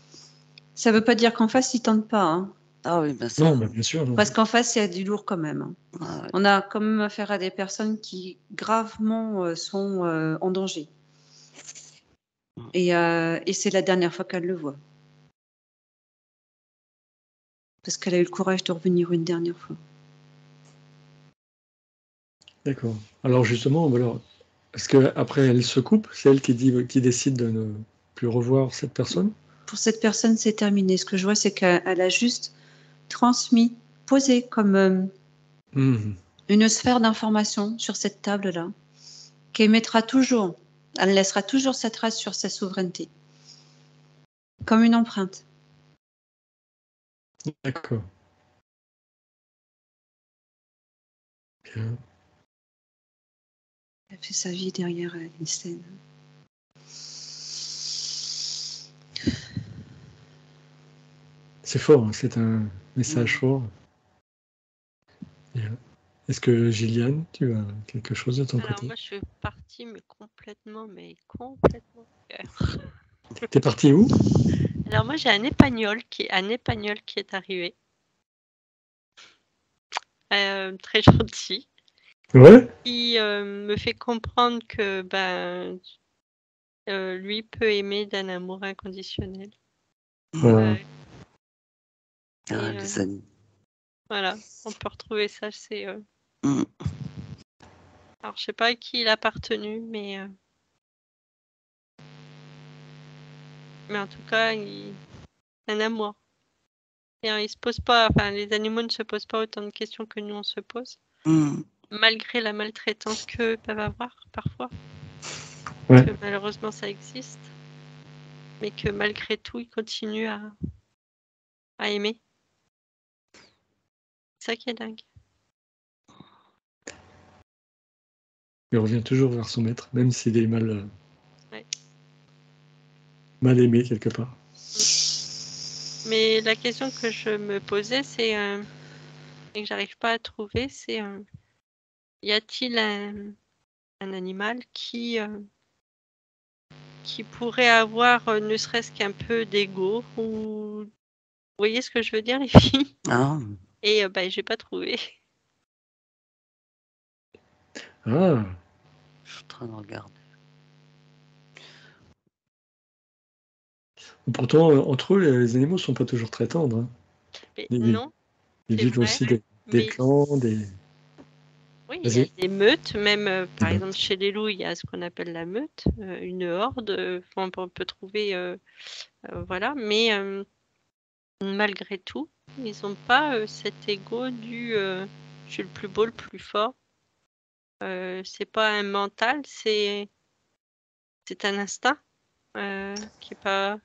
Ça ne veut pas dire qu'en face, ils ne tentent pas. Hein. Ah oui, ben ça. Non, bah, bien sûr. Non. Parce qu'en face, il y a du lourd quand même. Hein. Ah ouais. On a quand même affaire à des personnes qui gravement sont en danger. Et c'est la dernière fois qu'elle le voit. Parce qu'elle a eu le courage de revenir une dernière fois. D'accord. Alors justement, alors, est-ce qu'après elle se coupe? C'est elle qui décide de ne plus revoir cette personne? Pour cette personne, c'est terminé. Ce que je vois, c'est qu'elle a juste transmis, posé comme Mhm. une sphère d'information sur cette table-là, qui émettra toujours, elle laissera toujours sa trace sur sa souveraineté, comme une empreinte. D'accord. Bien. Elle fait sa vie derrière une scène. C'est fort, hein, c'est un message Mm. fort. Bien. Est-ce que Gilliane, tu as quelque chose de ton Alors côté? moi, je suis partie, mais complètement. T'es parti où? Alors moi, j'ai un Épagnol qui est arrivé. Très gentil. Ouais. Qui me fait comprendre que lui peut aimer d'un amour inconditionnel. Voilà. Ah, Et, les amis. voilà, on peut retrouver ça. C'est Mm. alors je sais pas à qui il a appartenu, mais en tout cas, un amour. Et il se pose pas. Enfin, les animaux ne se posent pas autant de questions que nous on se pose. Mm. malgré la maltraitance qu'eux peuvent avoir parfois, Ouais. que malheureusement ça existe, mais que malgré tout, ils continuent à aimer. C'est ça qui est dingue. Il revient toujours vers son maître, même s'il est Ouais. mal aimé quelque part. Mais la question que je me posais, c'est et que j'arrive pas à trouver, c'est y a-t-il un animal qui pourrait avoir ne serait-ce qu'un peu d'ego ou vous voyez ce que je veux dire, les filles? Ah, Et j'ai pas trouvé. Ah, je suis en train de regarder. pourtant, entre eux, les animaux sont pas toujours très tendres. Hein. Mais Ils, non, ils c'est vivent vrai. aussi des Mais clans, des... oui, il y a Vas-y. des meutes, même par Des exemple chez les loups, il y a ce qu'on appelle la meute, une horde. On peut trouver, voilà. Mais malgré tout, ils n'ont pas cet ego du je suis le plus beau, le plus fort. C'est pas un mental, c'est un instinct qui est pas.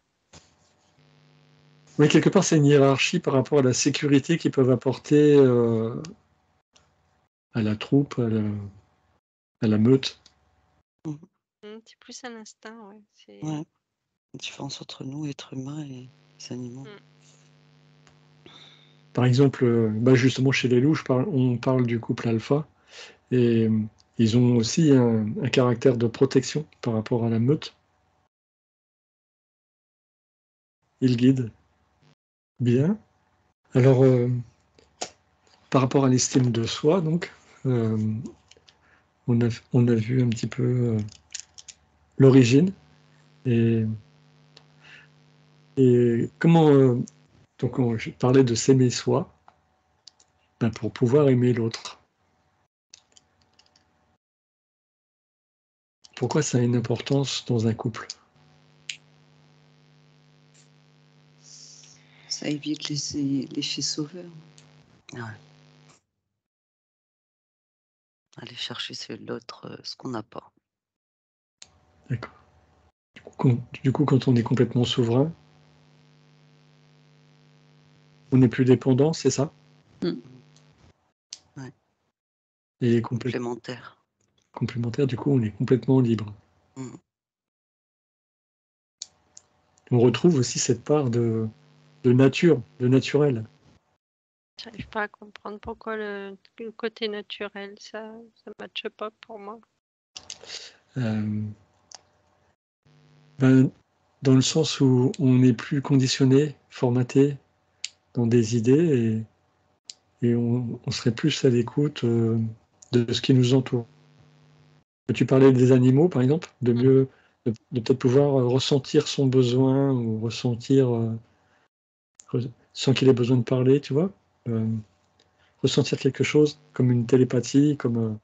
Oui, quelque part, c'est une hiérarchie par rapport à la sécurité qu'ils peuvent apporter à la troupe, à la meute. C'est plus un instinct, ouais. Ouais. La différence entre nous, êtres humains, et les animaux. Par exemple, justement, chez les loups, on parle du couple alpha, et ils ont aussi un caractère de protection par rapport à la meute. Ils guident. Bien. Alors, par rapport à l'estime de soi, donc, on a vu un petit peu l'origine et comment. Donc, je parlais de s'aimer soi pour pouvoir aimer l'autre. Pourquoi ça a une importance dans un couple? Ça évite l'effet sauveur. Ouais. Aller chercher chez l'autre ce qu'on n'a pas. D'accord. Du coup, quand on est complètement souverain, on n'est plus dépendant, c'est ça? Ouais. Et Complémentaire. complémentaire, du coup, on est complètement libre. Mm. On retrouve aussi cette part de nature, de naturel. J'arrive pas à comprendre pourquoi le côté naturel, ça matche pas pour moi. Dans le sens où on n'est plus conditionné, formaté dans des idées et on serait plus à l'écoute de ce qui nous entoure. Tu parlais des animaux, par exemple, de peut-être pouvoir ressentir son besoin ou ressentir sans qu'il ait besoin de parler, tu vois, ressentir quelque chose comme une télépathie, comme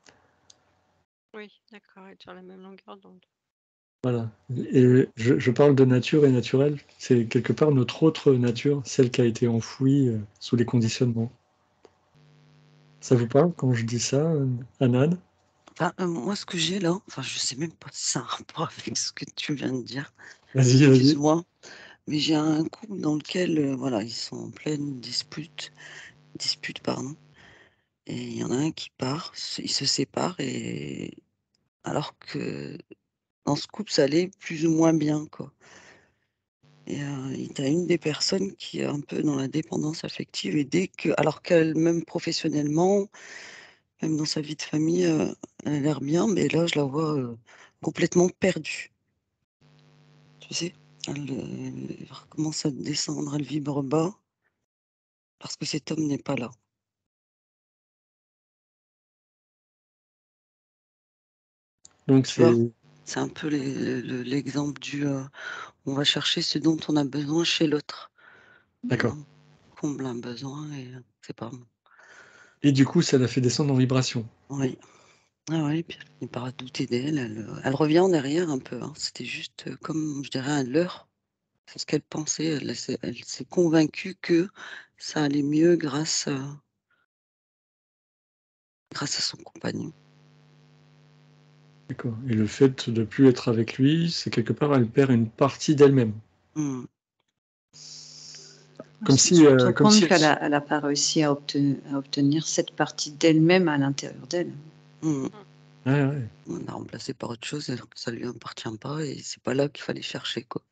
Oui, d'accord, être sur la même longueur d'onde. voilà. Et je parle de nature et naturel, c'est quelque part notre autre nature, celle qui a été enfouie sous les conditionnements. Ça vous parle quand je dis ça, Anan? Enfin, moi, ce que j'ai là, enfin, je sais même pas si ça a un rapport avec ce que tu viens de dire. Vas-y. Excuse-moi, mais j'ai un couple dans lequel, voilà, ils sont en pleine dispute, pardon. Et il y en a un qui part, ils se séparent, et alors que dans ce couple, ça allait plus ou moins bien, quoi. Et tu as une des personnes qui est un peu dans la dépendance affective, et dès que, alors qu'elle-même professionnellement, même dans sa vie de famille, elle a l'air bien, mais là, je la vois complètement perdue. Tu sais, elle recommence à descendre, elle vibre bas, parce que cet homme n'est pas là. Donc Tu vois, c'est c'est un peu l'exemple du on va chercher ce dont on a besoin chez l'autre. d'accord. Comble un besoin, et c'est pas bon. Et du coup, ça la fait descendre en vibration. Oui. Ah oui, puis elle finit par douter d'elle. Elle revient en arrière un peu, hein. C'était juste comme, je dirais, un leurre. C'est ce qu'elle pensait. Elle s'est convaincue que ça allait mieux grâce grâce à son compagnon. D'accord. Et le fait de plus être avec lui, c'est quelque part, elle perd une partie d'elle-même. Mm. Comme C'est si, surtout comme comme si qu'elle n'a pas réussi à obtenir cette partie d'elle-même à l'intérieur d'elle. Mm. Ouais, ouais. On l'a remplacé par autre chose alors que ça lui appartient pas et c'est pas là qu'il fallait chercher, quoi.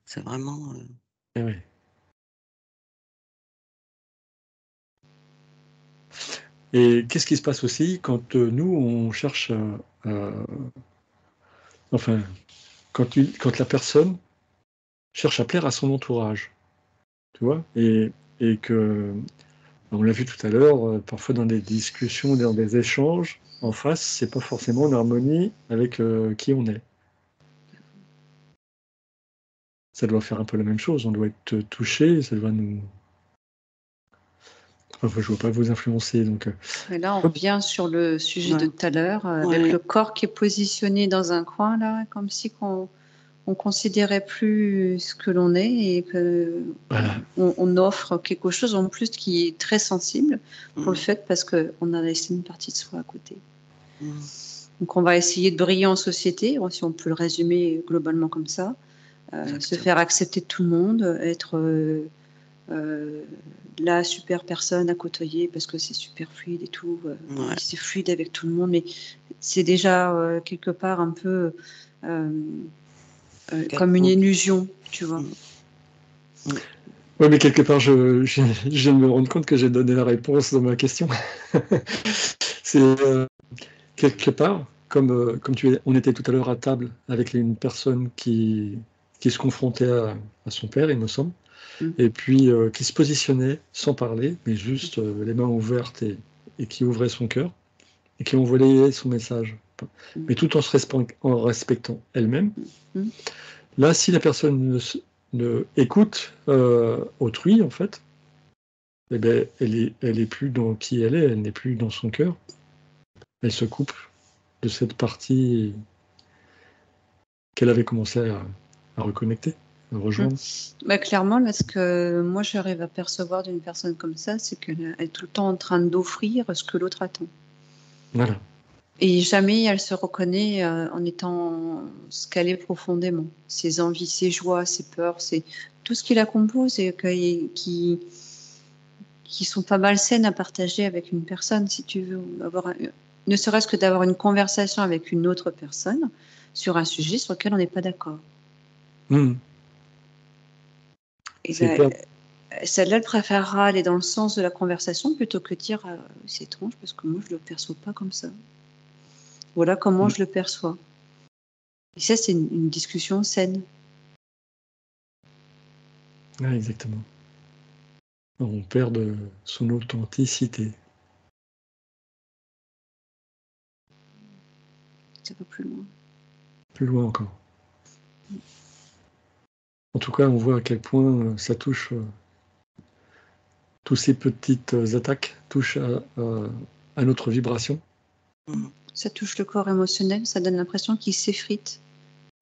C'est vraiment. Ouais, ouais. Et qu'est-ce qui se passe aussi quand nous, on cherche enfin, quand la personne cherche à plaire à son entourage, tu vois, et que, on l'a vu tout à l'heure, parfois dans des discussions, dans des échanges, en face, c'est pas forcément en harmonie avec qui on est. Ça doit faire un peu la même chose, on doit être touché, ça doit nous... Enfin, je ne veux pas vous influencer, donc... Mais là, on revient sur le sujet de Ouais. tout à l'heure, avec Ouais. le corps qui est positionné dans un coin, là, comme si on considérait plus ce que l'on est et que Voilà. on offre quelque chose en plus qui est très sensible pour le fait parce qu'on a laissé une partie de soi à côté. Mm. Donc, on va essayer de briller en société, si on peut le résumer globalement comme ça, se Exactement. faire accepter de tout le monde, être la super personne à côtoyer parce que c'est super fluide et tout. Ouais. C'est fluide avec tout le monde, mais c'est déjà quelque part un peu comme une illusion, tu vois. Oui, mais quelque part, je viens de me rendre compte que j'ai donné la réponse dans ma question. C'est quelque part, comme on était tout à l'heure à table avec une personne qui se confrontait à son père, il me semble, et puis qui se positionnait sans parler, mais juste les mains ouvertes et qui ouvrait son cœur, et qui envoyait son message, mais tout en en respectant elle-même. Là, si la personne écoute autrui, en fait, eh ben, elle est plus dans qui elle n'est plus dans son cœur. Elle se coupe de cette partie qu'elle avait commencé à reconnecter, à rejoindre. Clairement, là, ce que moi j'arrive à percevoir d'une personne comme ça, c'est qu'elle est tout le temps en train d'offrir ce que l'autre attend. Voilà. Et jamais elle se reconnaît en étant ce qu'elle est profondément. Ses envies, ses joies, ses peurs, c'est tout ce qui la compose et qui sont pas malsaines à partager avec une personne, si tu veux, ne serait-ce que d'avoir une conversation avec une autre personne sur un sujet sur lequel on n'est pas d'accord. Et celle-là, elle préférera aller dans le sens de la conversation plutôt que dire c'est étrange parce que moi je le perçois pas comme ça. Voilà comment je le perçois. Et ça, c'est une discussion saine. Ouais, exactement. On perd de son authenticité. Ça va plus loin. Plus loin encore. En tout cas, on voit à quel point ça touche, toutes ces petites attaques touchent à notre vibration. Ça touche le corps émotionnel, ça donne l'impression qu'il s'effrite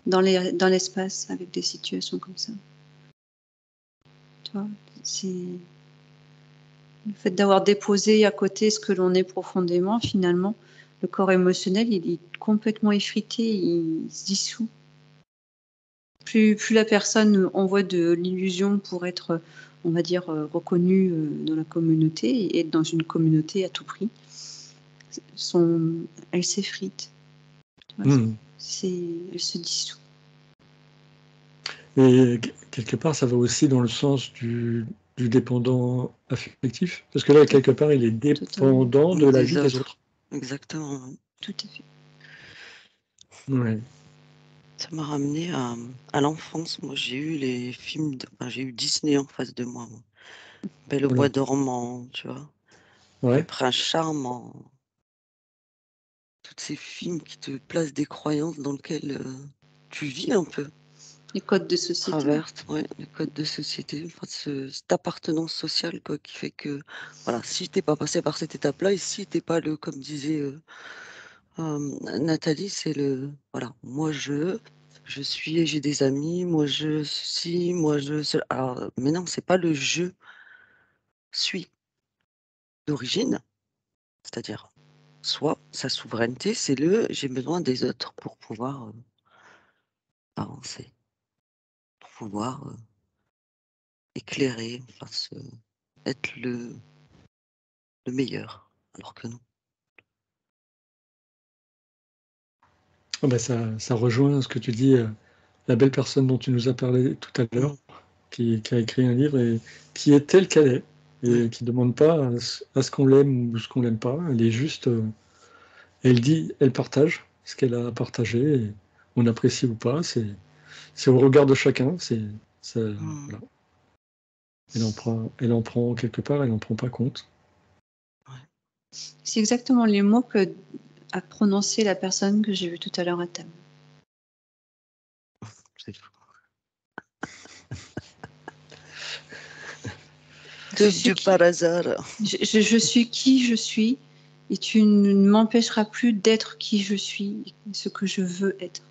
dans l'espace avec des situations comme ça. Tu vois, c'est le fait d'avoir déposé à côté ce que l'on est profondément, finalement, le corps émotionnel, il est complètement effrité, il se dissout. Plus la personne envoie de l'illusion pour être, on va dire, reconnue dans la communauté et être dans une communauté à tout prix, elle s'effrite. Elle se dissout. Et quelque part, ça va aussi dans le sens du dépendant affectif, parce que là, quelque part, il est dépendant de la vie des autres. Exactement. Tout à fait. Ouais. Ça m'a ramené à l'enfance. Moi, j'ai eu les films, j'ai eu Disney en face de moi. Belle au bois dormant, tu vois. Ouais. Le prince charmant. Tous ces films qui te placent des croyances dans lesquelles tu vis un peu. Les codes de société. Traverse, les codes de société. Enfin, cette appartenance sociale, quoi, qui fait que, voilà, si t'es pas passé par cette étape-là, et si t'es pas comme disait Nathalie, c'est voilà, moi j'ai des amis, moi je ceci, moi je cela. Alors, mais non, c'est pas le je suis d'origine, c'est-à-dire soi, sa souveraineté, c'est j'ai besoin des autres pour pouvoir avancer, pour pouvoir éclairer, être le meilleur, alors que non. Ah bah ça rejoint ce que tu dis, la belle personne dont tu nous as parlé tout à l'heure, qui a écrit un livre et qui est telle qu'elle est, et qui ne demande pas à ce qu'on l'aime ou ce qu'on l'aime pas. Elle est juste, elle partage ce qu'elle a partagé, et on apprécie ou pas, c'est au regard de chacun. Voilà. Elle en prend quelque part, elle n'en prend pas compte. C'est exactement les mots que a prononcé la personne que j'ai vue tout à l'heure à table. C'est fou. Par hasard. Je suis qui je suis, et tu ne m'empêcheras plus d'être qui je suis, ce que je veux être.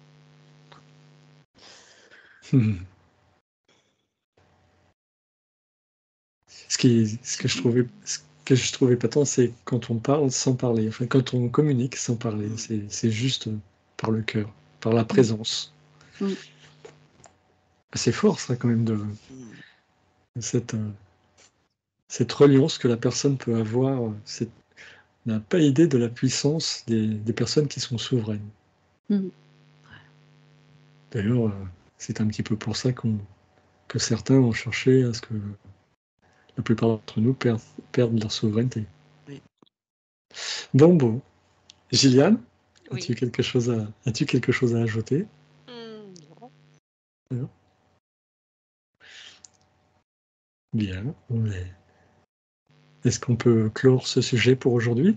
Ce que je trouvais patent, c'est quand on parle sans parler, enfin quand on communique sans parler, c'est juste par le cœur, par la présence. C'est fort ça quand même cette reliance que la personne peut avoir. On n'a pas idée de la puissance des personnes qui sont souveraines. D'ailleurs, c'est un petit peu pour ça que certains ont cherché à ce que la plupart d'entre nous perdent leur souveraineté. Oui. Bon. Gilliane, Oui. as-tu quelque chose à ajouter? Non. Bien. Est-ce qu'on peut clore ce sujet pour aujourd'hui?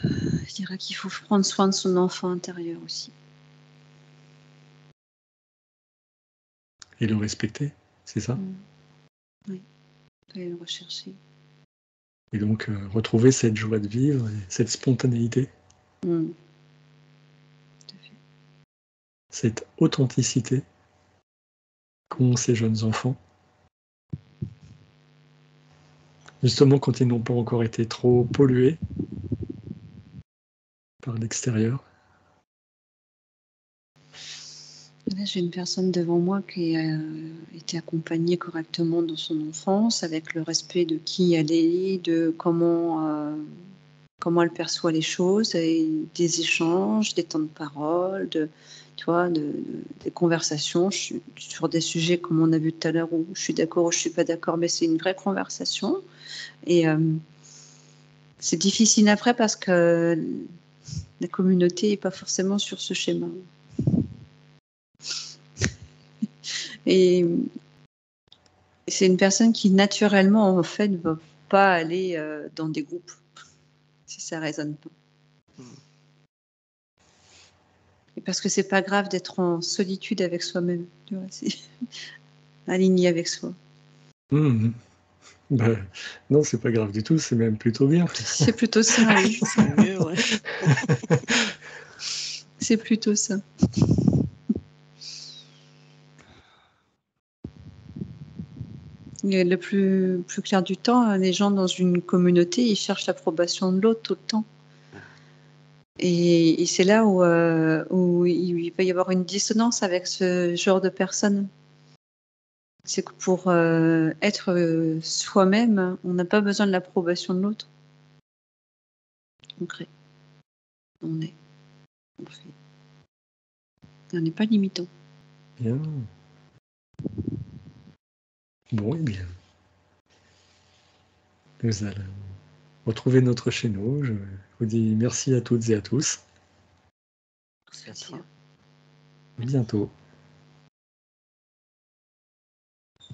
Je dirais qu'il faut prendre soin de son enfant intérieur aussi. Et le respecter, c'est ça? Oui, et le rechercher. Et donc retrouver cette joie de vivre, et cette spontanéité, Tout à fait. cette authenticité qu'ont ces jeunes enfants. Justement quand ils n'ont pas encore été trop pollués par l'extérieur. Là, j'ai une personne devant moi qui a été accompagnée correctement dans son enfance, avec le respect de qui elle est, de comment elle perçoit les choses, et des échanges, des temps de parole, des conversations sur des sujets comme on a vu tout à l'heure, où je suis d'accord ou je suis pas d'accord, mais c'est une vraie conversation. Et c'est difficile après parce que la communauté n'est pas forcément sur ce schéma. Et c'est une personne qui naturellement en fait ne va pas aller dans des groupes si ça résonne pas. Et parce que c'est pas grave d'être en solitude avec soi-même, tu vois, c'est aligné avec soi. Non, c'est pas grave du tout, c'est même plutôt bien. C'est plutôt ça, oui. C'est mieux, ouais. C'est plutôt ça. Et le plus clair du temps, les gens dans une communauté, ils cherchent l'approbation de l'autre tout le temps. Et c'est là où il va y avoir une dissonance avec ce genre de personnes. C'est que pour être soi-même, on n'a pas besoin de l'approbation de l'autre. On crée, on est, on fait. On n'est pas limitant. Bien. Bon, et bien. Nous allons retrouver notre chaîne. Je vous dis merci à toutes et à tous. Merci à toi. À bientôt.